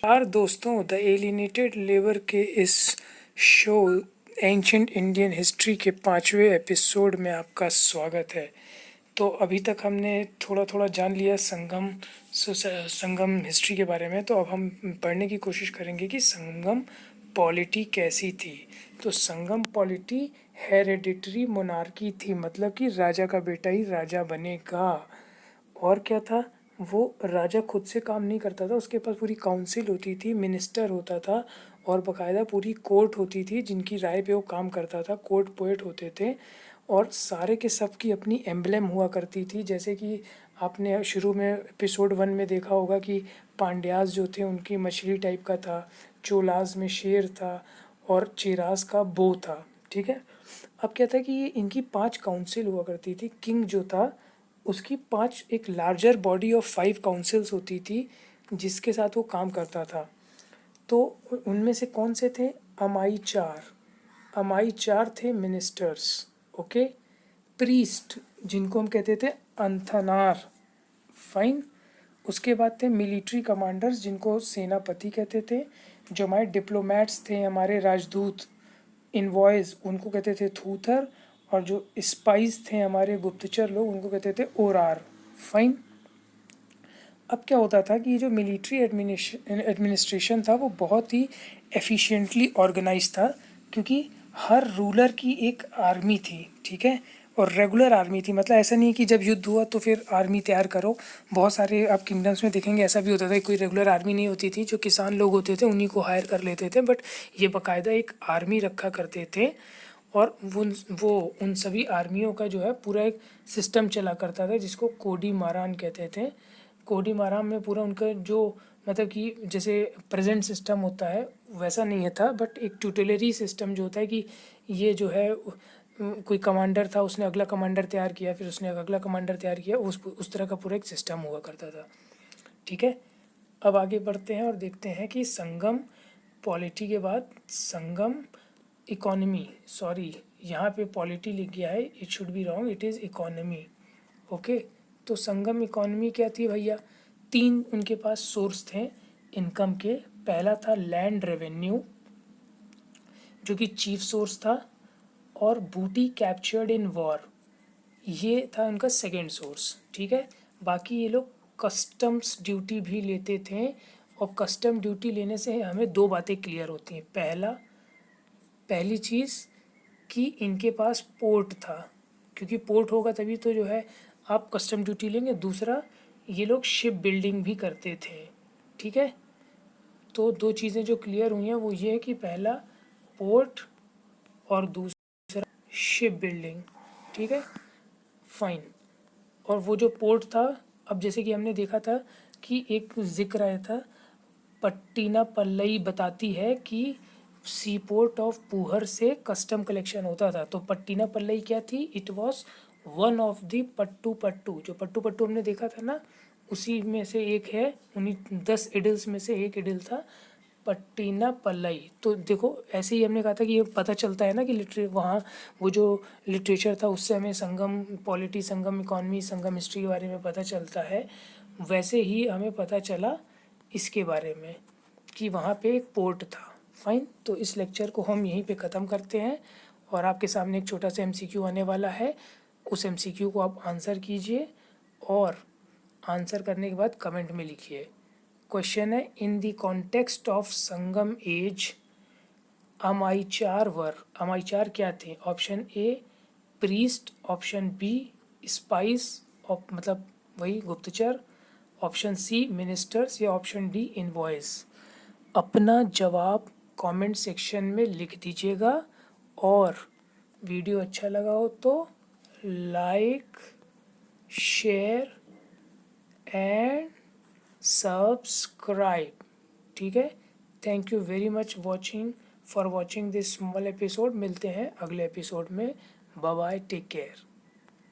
यार दोस्तों, the alienated labour के इस शो एंशंट इंडियन हिस्ट्री के 5वें एपिसोड में आपका स्वागत है। तो अभी तक हमने थोड़ा थोड़ा जान लिया संगम हिस्ट्री के बारे में। तो अब हम पढ़ने की कोशिश करेंगे कि संगम पॉलिटी कैसी थी। तो संगम पॉलिटी हेरेडिटरी मोनार्की थी, मतलब कि राजा का बेटा ही राजा बनेगा। और क्या था, वो राजा खुद से काम नहीं करता था, उसके पास पूरी काउंसिल होती थी, मिनिस्टर होता था और बाकायदा पूरी कोर्ट होती थी जिनकी राय पे वो काम करता था। कोर्ट पोएट होते थे और सारे के सब की अपनी एम्बलम हुआ करती थी। जैसे कि आपने शुरू में एपिसोड 1 में देखा होगा कि पांड्यास जो थे उनकी मछली टाइप का था, चोलास में शेर था और चेरास का बो था। ठीक है। अब क्या था कि ये इनकी 5 काउंसिल हुआ करती थी। किंग जो था उसकी 5 एक लार्जर बॉडी ऑफ 5 काउंसिल्स होती थी जिसके साथ वो काम करता था। तो उनमें से कौन से थे? अमाई चार थे मिनिस्टर्स। ओके। प्रीस्ट जिनको हम कहते थे अंथनार। फाइन। उसके बाद थे मिलिट्री कमांडर्स जिनको सेनापति कहते थे। जो हमारे डिप्लोमेट्स थे, हमारे राजदूत, इनवॉइस, उनको कहते थे थूथर। और जो स्पाइस थे, हमारे गुप्तचर लोग, उनको कहते थे ओरार। फाइन। अब क्या होता था कि ये जो मिलिट्री एडमिनिस्ट्रेशन था वो बहुत ही एफिशिएंटली ऑर्गेनाइज था, क्योंकि हर रूलर की एक आर्मी थी। ठीक है। और रेगुलर आर्मी थी, मतलब ऐसा नहीं कि जब युद्ध हुआ तो फिर आर्मी तैयार करो। बहुत सारे आप किंगडम्स में देखेंगे ऐसा भी होता था, कोई रेगुलर आर्मी नहीं होती थी, जो किसान लोग होते थे उन्हीं को हायर कर लेते थे। बट ये बाकायदा एक आर्मी रखा करते थे और वो उन सभी आर्मियों का जो है पूरा एक सिस्टम चला करता था जिसको कोडी मारान कहते थे। कोडी मारान में पूरा उनका जो, मतलब कि जैसे प्रेजेंट सिस्टम होता है वैसा नहीं है था, बट एक ट्यूटलरी सिस्टम जो होता है कि ये जो है कोई कमांडर था, उसने अगला कमांडर तैयार किया, फिर उसने अगला कमांडर तैयार किया, उस तरह का पूरा एक सिस्टम हुआ करता था। ठीक है। अब आगे बढ़ते हैं और देखते हैं कि संगम पॉलिटी के बाद संगम इकोनॉमी, सॉरी यहाँ पे पॉलिटी लिख गया है, it should be wrong, it is economy. Okay. तो संगम इकोनॉमी क्या थी भैया? 3 उनके पास सोर्स थे इनकम के। पहला था लैंड रेवेन्यू जो कि चीफ सोर्स था, और बूटी कैप्चर्ड इन वॉर, ये था उनका सेकेंड सोर्स। ठीक है। बाकी ये लोग कस्टम्स ड्यूटी भी लेते थे, और कस्टम ड्यूटी लेने से हमें 2 बातें क्लियर होती हैं। पहली चीज़ कि इनके पास पोर्ट था, क्योंकि पोर्ट होगा तभी तो जो है आप कस्टम ड्यूटी लेंगे। दूसरा, ये लोग शिप बिल्डिंग भी करते थे। ठीक है। तो 2 चीज़ें जो क्लियर हुई हैं वो ये है कि पहला पोर्ट और दूसरा शिप बिल्डिंग। ठीक है। फाइन। और वो जो पोर्ट था, अब जैसे कि हमने देखा था कि एक जिक्र आया था, पट्टीना पल्लई बताती है कि सी पोर्ट ऑफ पूहर से कस्टम कलेक्शन होता था। तो पट्टीना पल्लई क्या थी? It was one of the Pattuppattu. जो पट्टू पट्टू हमने देखा था ना, उसी में से एक है, उन्हीं 10 इडल्स में से एक इडल था पट्टीना पल्लई। तो देखो, ऐसे ही हमने कहा था कि ये पता चलता है ना कि वहाँ वो जो लिटरेचर था उससे हमें संगम पॉलिटी, संगम इकॉनमी, संगम हिस्ट्री के बारे में पता चलता है। वैसे ही हमें पता चला इसके बारे में कि वहाँ पे एक पोर्ट था। फाइन। तो इस लेक्चर को हम यहीं पे ख़त्म करते हैं और आपके सामने एक छोटा सा एमसीक्यू आने वाला है। उस एमसीक्यू को आप आंसर कीजिए और आंसर करने के बाद कमेंट में लिखिए। क्वेश्चन है, in the context of Sangam as Amaichar क्या थे? Option A priest, option B spies, मतलब वही गुप्तचर, ऑप्शन सी मिनिस्टर्स, या ऑप्शन डी इनवॉइस। अपना जवाब कमेंट सेक्शन में लिख दीजिएगा, और वीडियो अच्छा लगा हो तो लाइक, शेयर एंड सब्सक्राइब। ठीक है। Thank you very much for watching this small episode. मिलते हैं अगले एपिसोड में। Bye bye, take care.